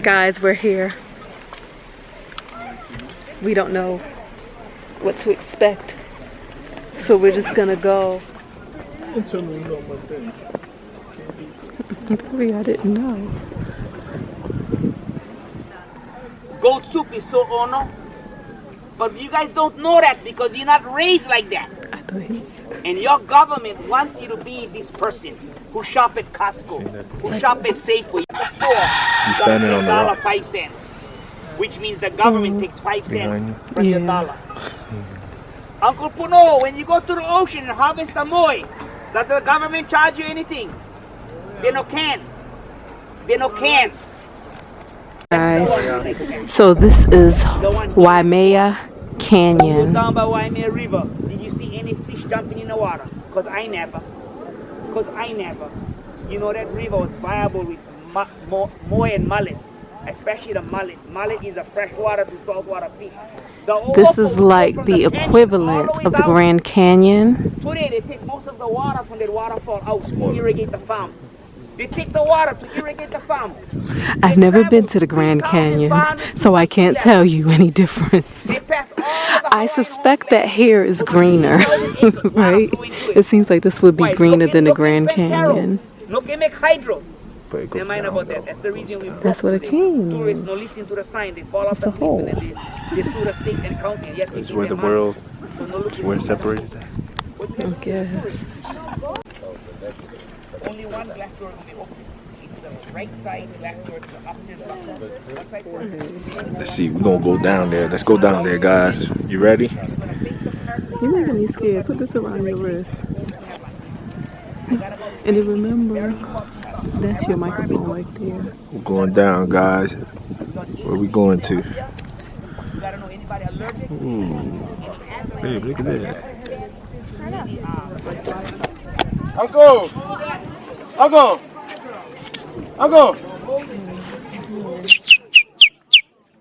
Guys, we're here. We don't know what to expect, so we're just gonna go. Maybe I didn't know. Goat soup is so honor, but you guys don't know that because you're not raised like that. I thought he was. And your government wants you to be this person who shop at Costco, who shop at Safeway, at the store. Standing on the rock. $5 which means the government takes 5 cents from your dollar. Uncle Puno, when you go to the ocean and harvest a moi, does the government charge you anything? They no can. They no can. Guys, so this is Waimea Canyon. Down by Waimea River, did you see any fish jumping in the water? Because I never. You know that river was viable with moi and mullet, especially the mullet. Mullet is a freshwater to saltwater fish. This is like the equivalent of the Grand Canyon. Today they take most of the water from the waterfall out to irrigate the farm. They take the water to irrigate the farm. I've never been to the Grand Canyon, so I can't tell you any difference. I suspect that here is greener, right? It seems like this would be greener than the Grand Canyon. Look, they make hydro. Never mind about that. That's the reason we. That's what a canyon is. Tourists don't listen to the sign. They fall off the cliff and then they sue the state and county. Yes, That's where the world, where it separated. I guess. Only one glass door will be open. It's the right side glass door to the upstairs. Let's see, we're gonna go down there. Let's go down there, guys. You ready? You're making me scared. Put this around your wrist. And then remember, that's your microphone right there. We're going down, guys. Where are we going to? Ooh. Babe, look at that. Uncle!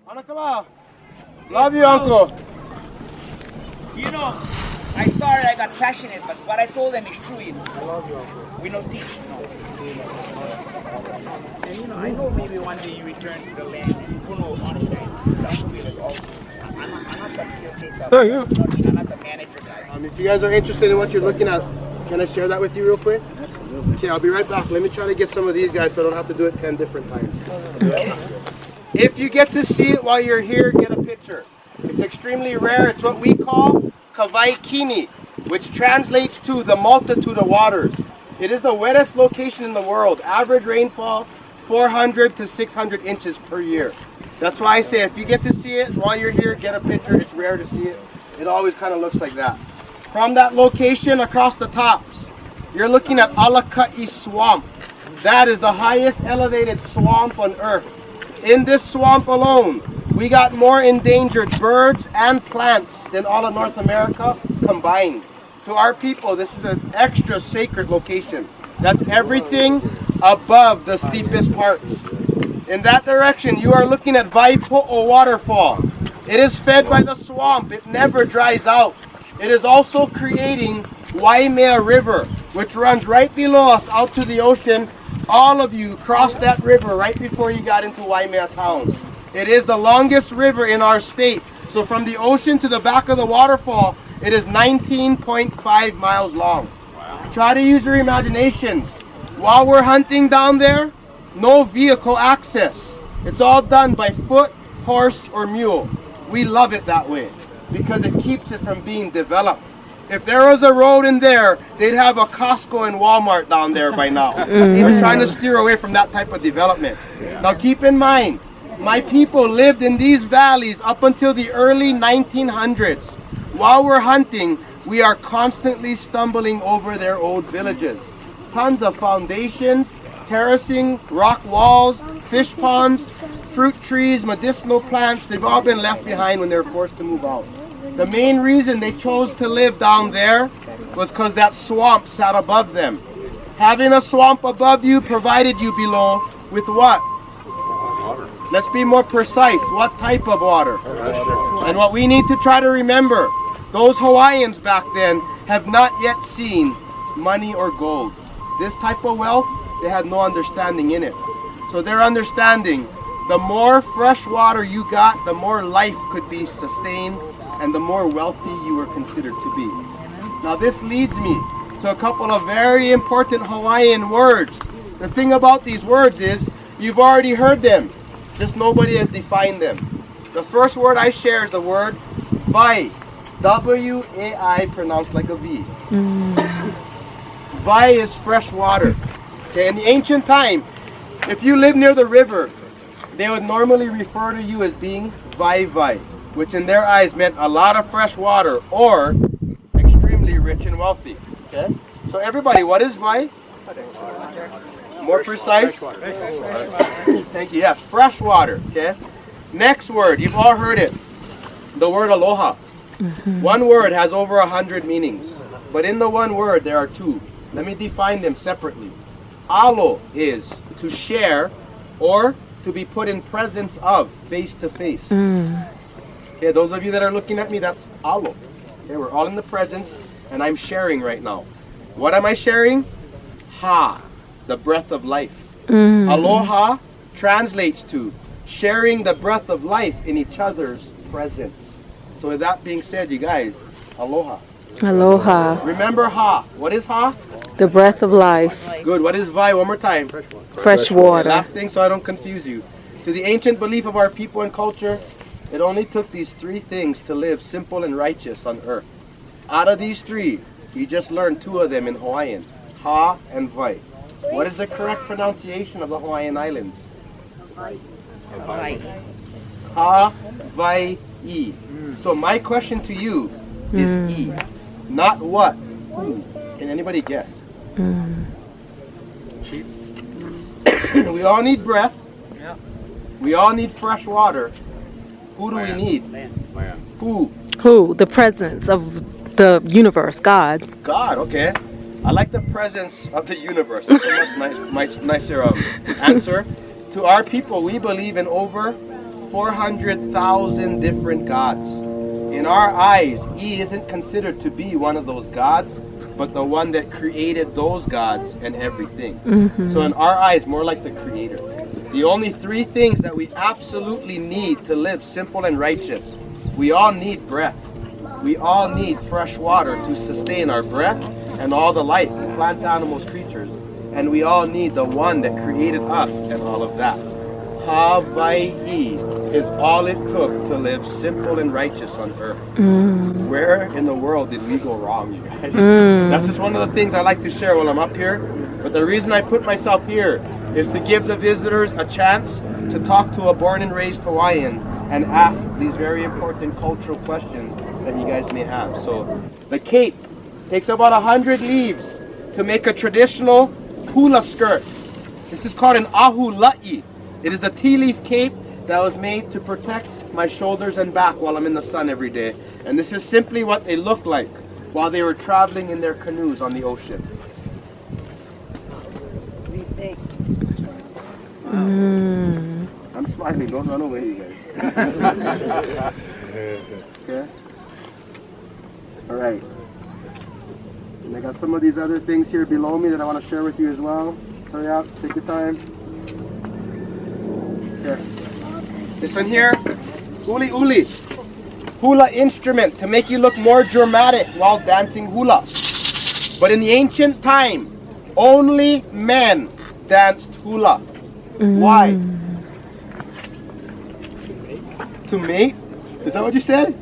Anakala! Love you, Uncle! You know, I thought I got passionate, but what I told them is true. You know. I love you, Uncle. We don't teach. And you know, I know maybe one day you return to the land and who knows, honestly, I'm not the caretaker. I'm not the manager guy. If you guys are interested in what you're looking at, can I share that with you real quick? Okay, I'll be right back. Let me try to get some of these guys so I don't have to do it 10 different times. If you get to see it while you're here, get a picture. It's extremely rare. It's what we call Kauai Kini, which translates to the multitude of waters. It is the wettest location in the world. Average rainfall, 400 to 600 inches per year. That's why I say if you get to see it while you're here, get a picture. It's rare to see it. It always kind of looks like that. From that location across the tops, you're looking at Alakai Swamp. That is the highest elevated swamp on earth. In this swamp alone, we got more endangered birds and plants than all of North America combined. To our people, this is an extra sacred location. That's everything above the steepest parts. In that direction, you are looking at Waipo'o waterfall. It is fed by the swamp. It never dries out. It is also creating Waimea River, which runs right below us out to the ocean. All of you crossed that river right before you got into Waimea town. It is the longest river in our state. So from the ocean to the back of the waterfall, it is 19.5 miles long. Wow. Try to use your imaginations. While we're hunting down there, no vehicle access. It's all done by foot, horse, or mule. We love it that way because it keeps it from being developed. If there was a road in there, they'd have a Costco and Walmart down there by now. We're trying to steer away from that type of development. Now keep in mind, my people lived in these valleys up until the early 1900s. While we're hunting, we are constantly stumbling over their old villages. Tons of foundations, terracing, rock walls, fish ponds, fruit trees, medicinal plants, they've all been left behind when they were forced to move out. The main reason they chose to live down there was because that swamp sat above them. Having a swamp above you provided you below with what? Water. Let's be more precise. What type of water? And what we need to try to remember, those Hawaiians back then have not yet seen money or gold. This type of wealth, they had no understanding in it. So their understanding The more fresh water you got, the more life could be sustained and the more wealthy you were considered to be. Now this leads me to a couple of very important Hawaiian words. The thing about these words is you've already heard them, just nobody has defined them. The first word I share is the word vai. W-A-I, pronounced like a V. Vai is fresh water. Okay, in the ancient time, if you live near the river, they would normally refer to you as being vai, which in their eyes meant a lot of fresh water or extremely rich and wealthy. Okay, so everybody, what is vai? More precise? Thank you. Yeah, fresh water. Okay. Next word, you've all heard it. The word aloha. One word has over 100 meanings, but in the one word there are two. Let me define them separately. Alo is to share or to be put in presence of, face to face. Okay, those of you that are looking at me, that's alo. Okay, we're all in the presence and I'm sharing right now. What am I sharing? Ha, the breath of life. Aloha translates to sharing the breath of life in each other's presence. So with that being said, you guys, aloha. Aloha. Remember ha. What is ha? The breath of life. Good. What is vai? One more time. Fresh water. Last thing so I don't confuse you. To the ancient belief of our people and culture, it only took these three things to live simple and righteous on earth. Out of these three, you just learned two of them in Hawaiian. Ha and vai. What is the correct pronunciation of the Hawaiian Islands? Ha, vai, e. So my question to you is e. Not what. Who. Can anybody guess? Sheep. We all need breath. We all need fresh water. Who do we need? Who? Who? The presence of the universe, God. God, okay. I like the presence of the universe. That's a much nicer answer. To our people, we believe in over 400,000 different gods. In our eyes, E isn't considered to be one of those gods, but the one that created those gods and everything. So in our eyes, more like the creator. The only three things that we absolutely need to live simple and righteous. We all need breath. We all need fresh water to sustain our breath and all the life, plants, animals, creatures. And we all need the one that created us and all of that. Hawaii is all it took to live simple and righteous on earth. Where in the world did we go wrong, you guys? That's just one of the things I like to share while I'm up here. But the reason I put myself here is to give the visitors a chance to talk to a born and raised Hawaiian and ask these very important cultural questions that you guys may have. So the cape takes about 100 leaves to make a traditional hula skirt. This is called an ahula'i. It is a tea leaf cape that was made to protect my shoulders and back while I'm in the sun every day. And this is simply what they looked like while they were traveling in their canoes on the ocean. I'm smiling, don't run away, you guys. Okay? Alright. And I got some of these other things here below me that I want to share with you as well. Hurry up, take your time. Okay. This one here, uli uli. Hula instrument to make you look more dramatic while dancing hula. But in the ancient time, only men danced hula. Why? To mate? Is that what you said?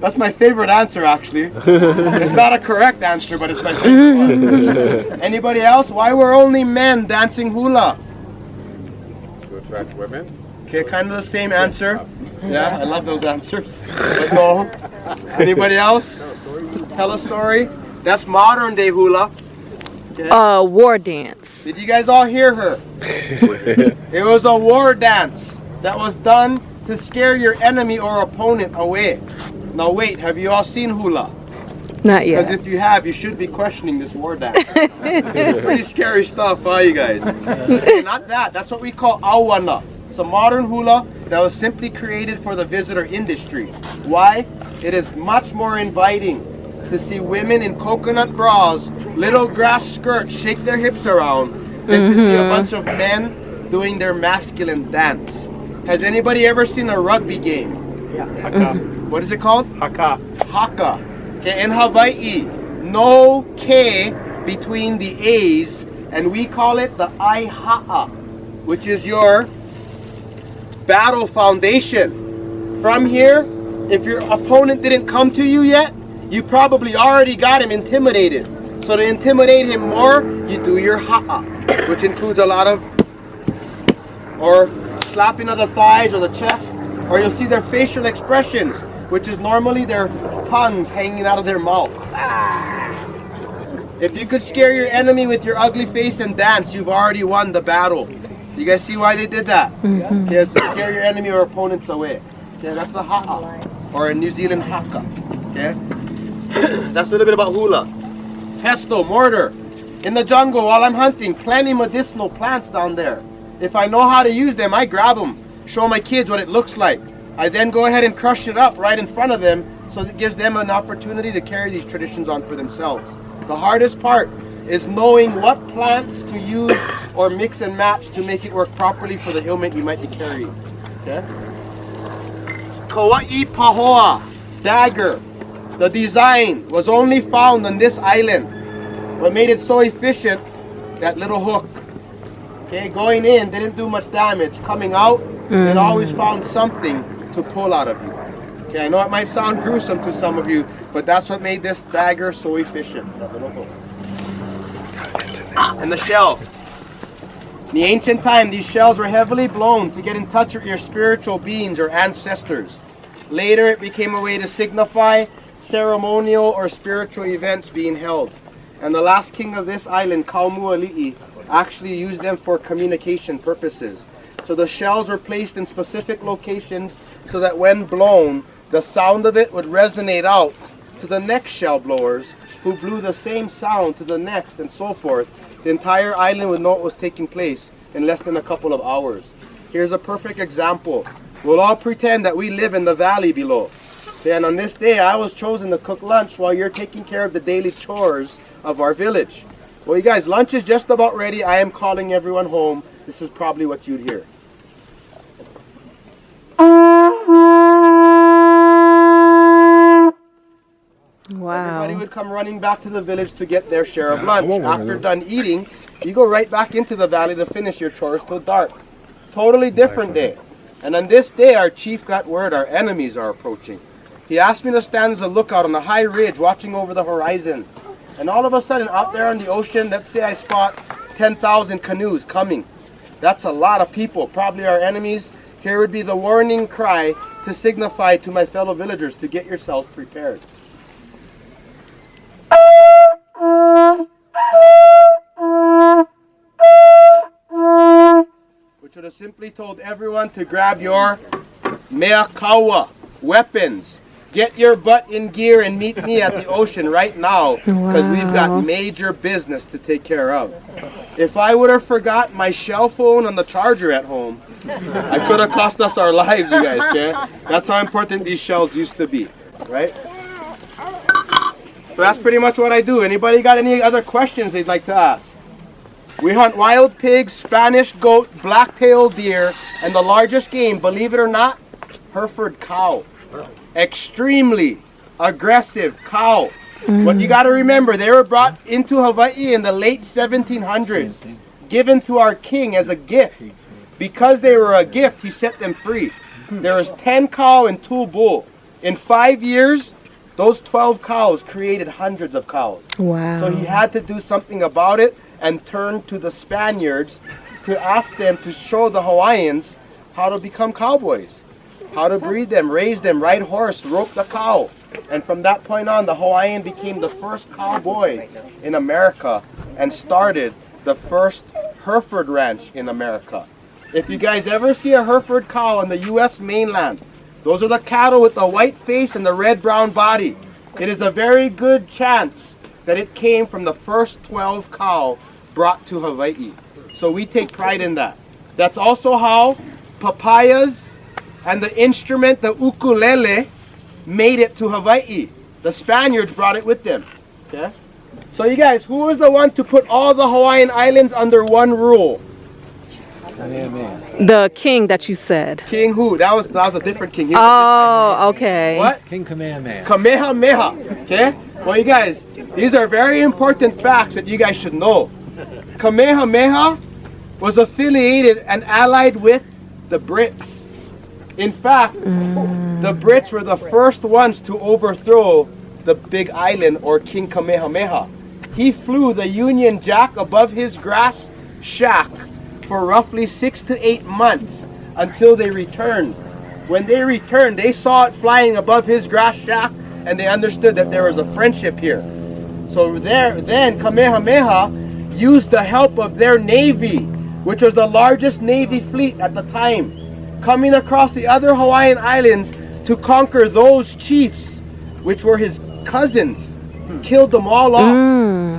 That's my favorite answer, actually. It's not a correct answer, but it's my favorite one. Anybody else? Why were only men dancing hula? To attract women? Okay, kind of the same answer. Yeah, I love those answers. But no. Anybody else? Tell a story. That's modern day hula. Okay. War dance. Did you guys all hear her? It was a war dance that was done to scare your enemy or opponent away. Now wait, have you all seen hula? Not yet. Because if you have, you should be questioning this war dance. Pretty scary stuff, huh, you guys? Not that. That's what we call awana. It's a modern hula that was simply created for the visitor industry. Why? It is much more inviting to see women in coconut bras, little grass skirts shake their hips around than to see a bunch of men doing their masculine dance. Has anybody ever seen a rugby game? Yeah, haka. What is it called? Haka. Haka. Okay, in Hawaii, no K between the A's, and we call it the Aiha'a, which is your battle foundation. From here, if your opponent didn't come to you yet, you probably already got him intimidated. So to intimidate him more, you do your ha'a, which includes a lot of, or slapping of the thighs or the chest, or you'll see their facial expressions, which is normally their tongues hanging out of their mouth. If you could scare your enemy with your ugly face and dance, you've already won the battle. You guys see why they did that? Okay, it's to scare your enemy or opponents away. Okay, that's the ha'a, or in New Zealand, haka. Okay, that's a little bit about hula. Pestle, mortar. In the jungle while I'm hunting, plenty medicinal plants down there. If I know how to use them, I grab them, show my kids what it looks like. I then go ahead and crush it up right in front of them, so it gives them an opportunity to carry these traditions on for themselves. The hardest part is knowing what plants to use or mix and match to make it work properly for the ailment you might be carrying. Okay? Kauai pahoa, dagger. The design was only found on this island. What made it so efficient, that little hook. Okay, going in didn't do much damage. Coming out, it always found something to pull out of you. Okay, I know it might sound gruesome to some of you, but that's what made this dagger so efficient. That little hook. And the shell. In the ancient time, these shells were heavily blown to get in touch with your spiritual beings or ancestors. Later, it became a way to signify ceremonial or spiritual events being held. And the last king of this island, Kaumuali'i, actually used them for communication purposes. So the shells were placed in specific locations so that when blown, the sound of it would resonate out to the next shell blowers, who blew the same sound to the next, and so forth. The entire island would know what was taking place in less than a couple of hours. Here's a perfect example. We'll all pretend that we live in the valley below. And on this day, I was chosen to cook lunch while you're taking care of the daily chores of our village. Well, you guys, lunch is just about ready. I am calling everyone home. This is probably what you'd hear. Wow. Everybody would come running back to the village to get their share of lunch. After done eating, you go right back into the valley to finish your chores till dark. Totally different day. And on this day, our chief got word our enemies are approaching. He asked me to stand as a lookout on the high ridge watching over the horizon. And all of a sudden, out there on the ocean, let's say I spot 10,000 canoes coming. That's a lot of people, probably our enemies. Here would be the warning cry to signify to my fellow villagers to get yourselves prepared. Which would have simply told everyone to grab your mea kaua, weapons. Get your butt in gear and meet me at the ocean right now, because we've got major business to take care of. If I would have forgot my shell phone on the charger at home, I could have cost us our lives, you guys, okay? That's how important these shells used to be, right? So that's pretty much what I do. Anybody got any other questions they'd like to ask? We hunt wild pigs, Spanish goat, black-tailed deer, and the largest game, believe it or not, Hereford cow. Extremely aggressive cow. What you got to remember, they were brought into Hawaii in the late 1700s, given to our king as a gift. Because they were a gift, he set them free. There was 10 cow and 2 bull. In 5 years, those 12 cows created hundreds of cows. Wow. So he had to do something about it and turn to the Spaniards to ask them to show the Hawaiians how to become cowboys, how to breed them, raise them, ride horse, rope the cow. And from that point on, the Hawaiian became the first cowboy in America and started the first Hereford ranch in America. If you guys ever see a Hereford cow on the U.S. mainland, those are the cattle with the white face and the red-brown body. It is a very good chance that it came from the first 12 cow brought to Hawaii. So we take pride in that. That's also how papayas and the instrument, the ukulele, made it to Hawaii. The Spaniards brought it with them. Okay? So you guys, who was the one to put all the Hawaiian Islands under one rule? The king that you said. King who? That was a different king. Oh, okay. What? King Kamehameha. Kamehameha. Okay? Well, you guys, these are very important facts that you guys should know. Kamehameha was affiliated and allied with the Brits. In fact, the Brits were the first ones to overthrow the Big Island or King Kamehameha. He flew the Union Jack above his grass shack for roughly 6 to 8 months until they returned. When they returned, they saw it flying above his grass shack and they understood that there was a friendship here. So then Kamehameha used the help of their navy, which was the largest navy fleet at the time, coming across the other Hawaiian islands to conquer those chiefs, which were his cousins. Killed them all off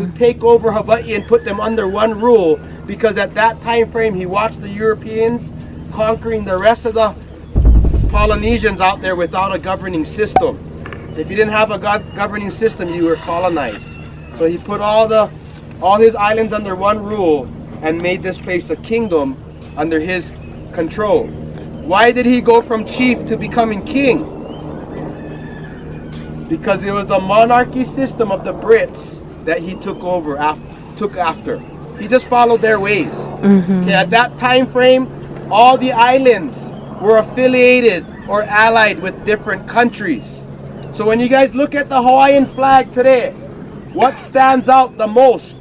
to take over Hawaii and put them under one rule, because at that time frame he watched the Europeans conquering the rest of the Polynesians out there without a governing system. If you didn't have a governing system, you were colonized. So he put all his islands under one rule and made this place a kingdom under his control. Why did he go from chief to becoming king? Because it was the monarchy system of the Brits that he took after. He just followed their ways. Okay, at that time frame, all the islands were affiliated or allied with different countries. So when you guys look at the Hawaiian flag today, what stands out the most?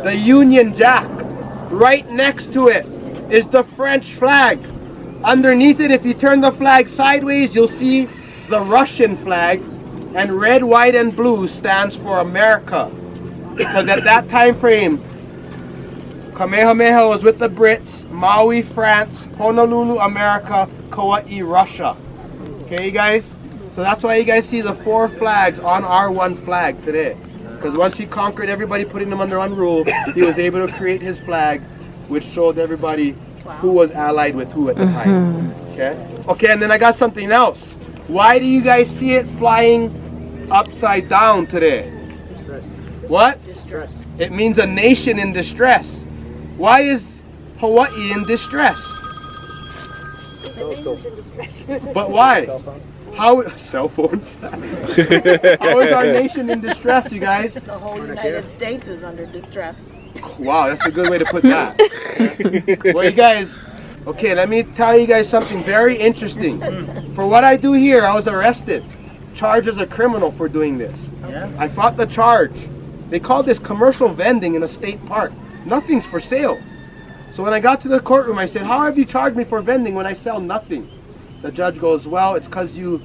The Union Jack. Right next to it is the French flag. Underneath it, if you turn the flag sideways, you'll see the Russian flag, and red, white, and blue stands for America. Because at that time frame, Kamehameha was with the Brits, Maui, France, Honolulu, America, Kauai, Russia. Okay, you guys? So that's why you guys see the 4 flags on our one flag today. Because once he conquered everybody, putting them under one rule, he was able to create his flag, which showed everybody who was allied with who at the time. Okay, and then I got something else. Why do you guys see it flying upside down today? Distress. What? Distress. It means a nation in distress. Why is Hawaii in distress? But why? How? Cell phones. How is our nation in distress, you guys? The whole United States is under distress. Wow, that's a good way to put that. Well, you guys, okay, let me tell you guys something very interesting. For what I do here, I was arrested, charged as a criminal for doing this. I fought the charge. They called this commercial vending in a state park. Nothing's for sale. So when I got to the courtroom, I said, how have you charged me for vending when I sell nothing? The judge goes, well, it's because you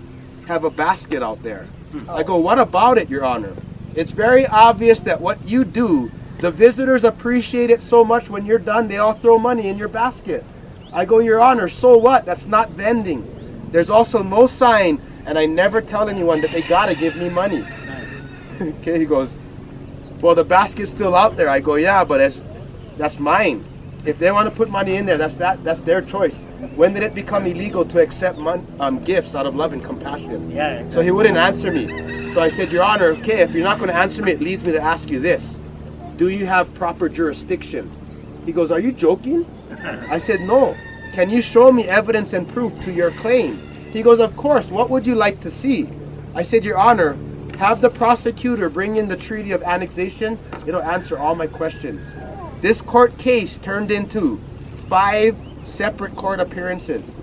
have a basket out there. I go, what about it, Your Honor? It's very obvious that what you do, the visitors appreciate it so much. When you're done, they all throw money in your basket. I go, Your Honor, so what? That's not vending. There's also no sign, and I never tell anyone that they gotta give me money. Okay, he goes, well, the basket's still out there. I go, yeah, but that's mine. If they want to put money in there, that's their choice. When did it become illegal to accept gifts out of love and compassion? Yeah. So he wouldn't answer me. So I said, Your Honor, okay, if you're not going to answer me, it leads me to ask you this. Do you have proper jurisdiction? He goes, are you joking? I said, no. Can you show me evidence and proof to your claim? He goes, of course. What would you like to see? I said, Your Honor, have the prosecutor bring in the Treaty of Annexation. It'll answer all my questions. This court case turned into 5 separate court appearances.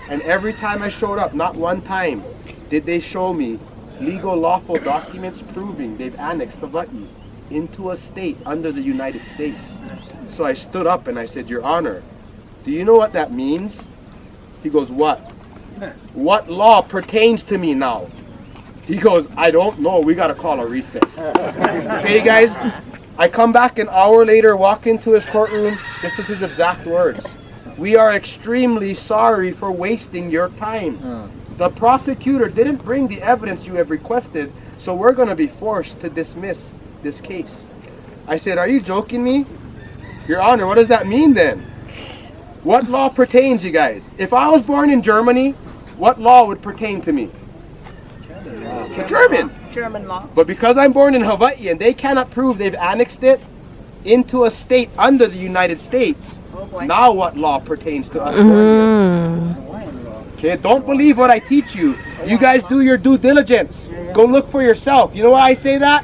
And every time I showed up, not one time did they show me legal lawful documents proving they've annexed Hawaii into a state under the United States. So I stood up and I said, Your Honor, do you know what that means? He goes, what? What law pertains to me now? He goes, I don't know. We got to call a recess. Okay, guys? I come back an hour later, walk into his courtroom. This is his exact words. We are extremely sorry for wasting your time. The prosecutor didn't bring the evidence you have requested, so we're going to be forced to dismiss this case. I said, are you joking me? Your Honor, what does that mean then? What law pertains, you guys? If I was born in Germany, what law would pertain to me? The German law. But because I'm born in Hawaii and they cannot prove they've annexed it into a state under the United States, Oh boy. Now what law pertains to us? Okay, don't believe what I teach you. You guys do your due diligence. Go look for yourself. You know why I say that?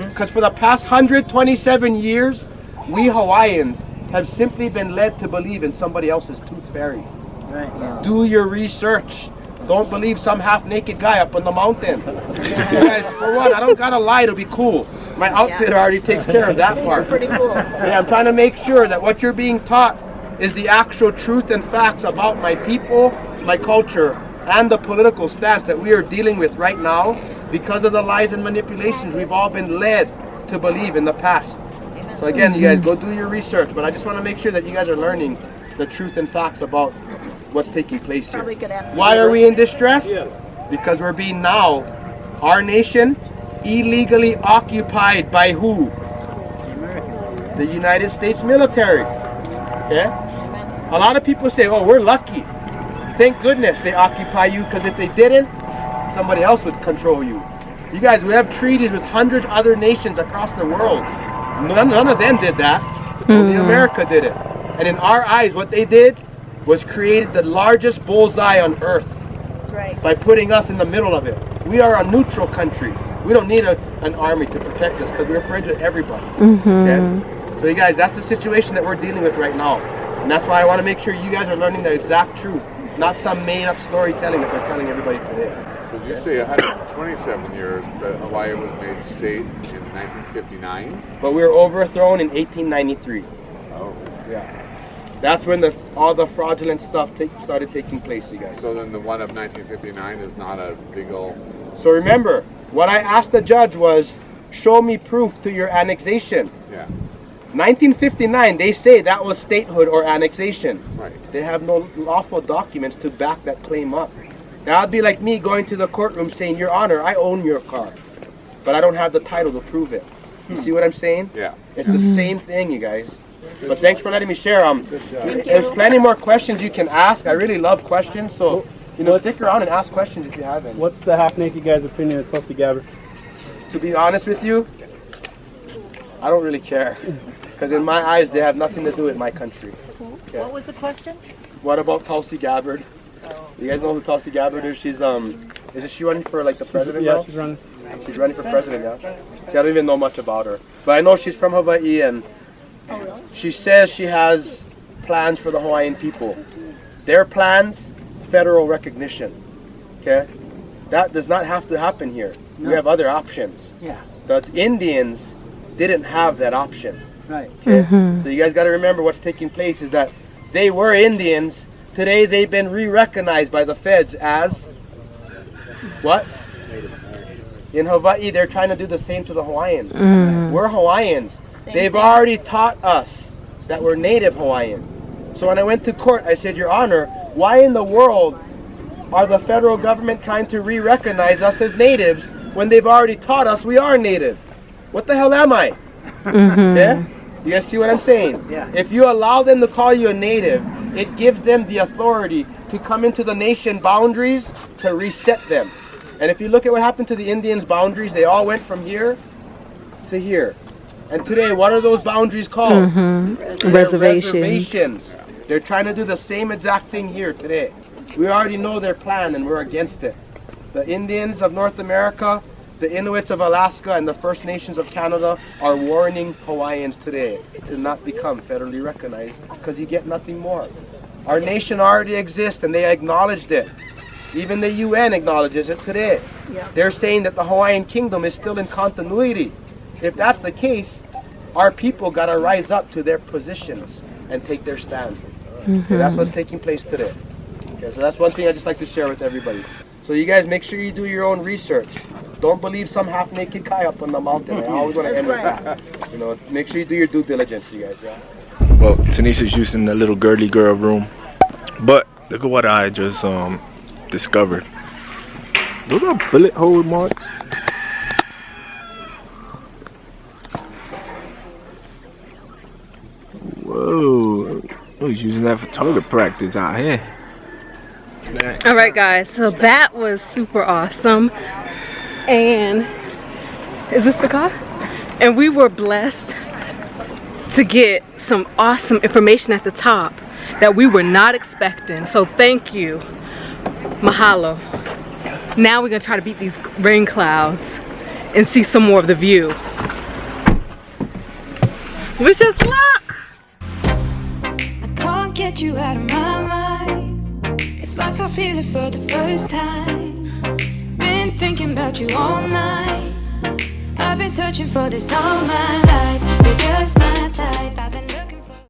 Because for the past 127 years, we Hawaiians have simply been led to believe in somebody else's tooth fairy. Right, yeah. Do your research. Don't believe some half-naked guy up on the mountain. You guys, for one, I don't gotta lie to be cool. My outfit already takes care of that part. Pretty cool. Okay, I'm trying to make sure that what you're being taught is the actual truth and facts about my people, my culture, and the political stance that we are dealing with right now because of the lies and manipulations we've all been led to believe in the past. So again, you guys go do your research, but I just want to make sure that you guys are learning the truth and facts about what's taking place here. Why are we in distress? Because we're being now, our nation, illegally occupied by who? The United States military. Okay? A lot of people say, oh, we're lucky. Thank goodness they occupy you, because if they didn't, somebody else would control you. You guys, we have treaties with hundreds of other nations across the world. None of them did that. Only America did it. And in our eyes, what they did was created the largest bullseye on earth. That's right. By putting us in the middle of it. We are a neutral country. We don't need an army to protect us because we're friends with everybody. Okay? So you guys, that's the situation that we're dealing with right now. And that's why I want to make sure you guys are learning the exact truth, not some made-up storytelling that they're telling everybody today. So you say 127 years that Hawaii was made state in 1959? But we were overthrown in 1893. Oh. Yeah. That's when all the fraudulent stuff started taking place, you guys. So then the one of 1959 is not a legal... So remember, what I asked the judge was, show me proof to your annexation. Yeah. 1959, they say that was statehood or annexation. Right. They have no lawful documents to back that claim up. Now it'd be like me going to the courtroom saying, Your Honor, I own your car, but I don't have the title to prove it. You see what I'm saying? Yeah. It's the same thing, you guys. But thanks for letting me share. There's plenty more questions you can ask. I really love questions, so stick around and ask questions if you have any. What's the half-naked guy's opinion of Tulsi Gabbard? To be honest with you, I don't really care. Because in my eyes, they have nothing to do with my country. Okay. What was the question? What about Tulsi Gabbard? You guys know who Tulsi Gabbard is? She's isn't she running for like the president now? Yeah, she's running. She's running for president now. See, I don't even know much about her. But I know she's from Hawaii, and she says she has plans for the Hawaiian people. Their plans, federal recognition. Okay? That does not have to happen here. We have other options. Yeah. The Indians didn't have that option. Right. Okay? So you guys got to remember what's taking place is that they were Indians. Today they've been re-recognized by the feds as what? In Hawaii, they're trying to do the same to the Hawaiians. We're Hawaiians. They've already taught us that we're native Hawaiian. So when I went to court, I said, Your Honor, why in the world are the federal government trying to re-recognize us as natives when they've already taught us we are native? What the hell am I? Yeah? You guys see what I'm saying? Yeah. If you allow them to call you a native, it gives them the authority to come into the nation boundaries to reset them. And if you look at what happened to the Indians' boundaries, they all went from here to here. And today, what are those boundaries called? Reservations. They're trying to do the same exact thing here today. We already know their plan and we're against it. The Indians of North America, the Inuits of Alaska, and the First Nations of Canada are warning Hawaiians today to not become federally recognized because you get nothing more. Our nation already exists and they acknowledged it. Even the UN acknowledges it today. Yeah. They're saying that the Hawaiian Kingdom is still in continuity. If that's the case, our people got to rise up to their positions and take their stand. Okay, that's what's taking place today. Okay, so that's one thing I just like to share with everybody. So you guys make sure you do your own research. Don't believe some half-naked guy up on the mountain. I always want to end with that. Make sure you do your due diligence, you guys. Yeah. Well, Tanisha's using the little girly girl room, but look at what I just discovered. Those are bullet hole marks. Whoa! Oh, he's using that for target practice out here. All right, guys. So that was super awesome. And is this the car? And we were blessed to get some awesome information at the top that we were not expecting. So thank you. Mahalo. Now we're gonna try to beat these rain clouds and see some more of the view. Wish us luck! I can't get you out of my mind. It's like I feel it for the first time. Been thinking about you all night. I've been searching for this all my life. You're just my type.